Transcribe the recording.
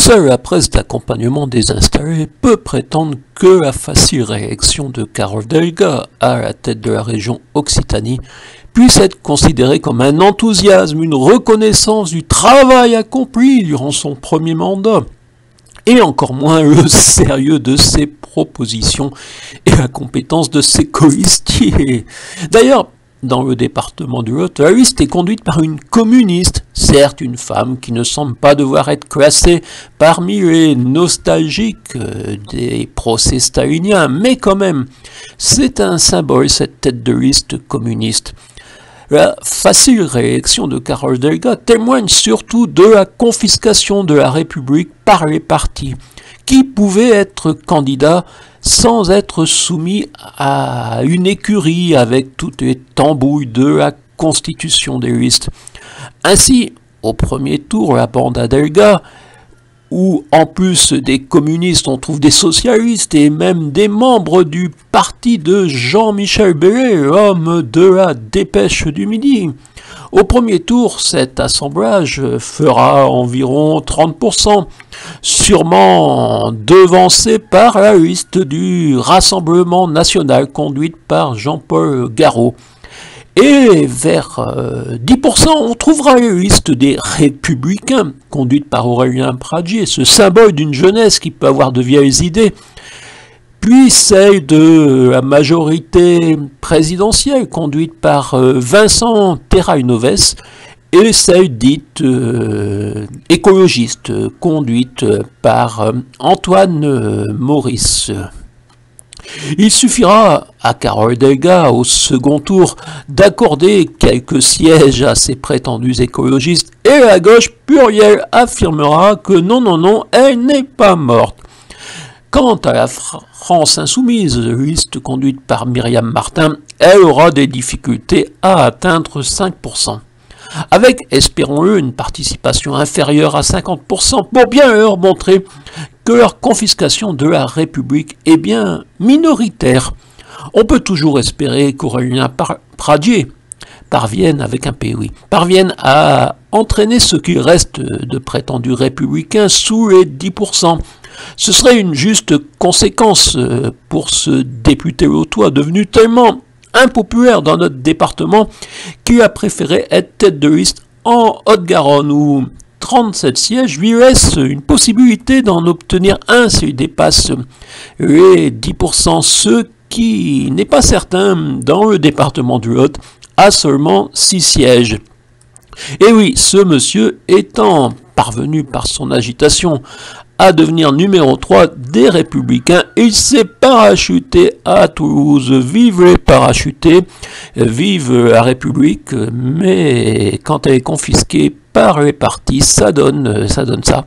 Seule la presse d'accompagnement désinstallée peut prétendre que la facile réélection de Carol Delga à la tête de la région Occitanie puisse être considérée comme un enthousiasme, une reconnaissance du travail accompli durant son premier mandat, et encore moins le sérieux de ses propositions et la compétence de ses colistiers. D'ailleurs, dans le département du Lot, la liste est conduite par une communiste, certes une femme qui ne semble pas devoir être classée parmi les nostalgiques des procès staliniens, mais quand même, c'est un symbole, cette tête de liste communiste. La facile réélection de Carol Delga témoigne surtout de la confiscation de la République par les partis, qui pouvaient être candidats sans être soumis à une écurie avec toutes les tambouilles de la constitution des listes. Ainsi, au premier tour, la bande à Delga, où en plus des communistes, on trouve des socialistes et même des membres du parti de Jean-Michel Bellay, l'homme de la Dépêche du Midi. Au premier tour, cet assemblage fera environ 30%, sûrement devancé par la liste du Rassemblement national conduite par Jean-Paul Garot. Et vers 10%, on trouvera la liste des Républicains, conduite par Aurélien Pradier, ce symbole d'une jeunesse qui peut avoir de vieilles idées, puis celle de la majorité présidentielle, conduite par Vincent Terrail-Noves, et celle dite écologiste, conduite par Antoine Maurice. Il suffira à Carol Delga, au second tour, d'accorder quelques sièges à ces prétendus écologistes, et la gauche plurielle affirmera que non, elle n'est pas morte. Quant à la France insoumise, liste conduite par Myriam Martin, elle aura des difficultés à atteindre 5%. Avec, espérons-le, une participation inférieure à 50% pour bien leur montrer que leur confiscation de la République est bien minoritaire. On peut toujours espérer qu'Aurélien Pradier parvienne, avec un P, oui, parvienne à entraîner ce qu'il reste de prétendus républicains sous les 10%. Ce serait une juste conséquence pour ce député lotois devenu tellement impopulaire dans notre département qu'il a préféré être tête de liste en Haute-Garonne où 37 sièges lui laissent une possibilité d'en obtenir un s'il dépasse les 10%, ce qui n'est pas certain dans le département du Lot à seulement 6 sièges. Et oui, ce monsieur étant parvenu par son agitation à devenir numéro 3 des Républicains, il s'est parachuté à Toulouse. Vive les parachutés, vive la République, mais quand elle est confisquée par les partis, ça donne ça.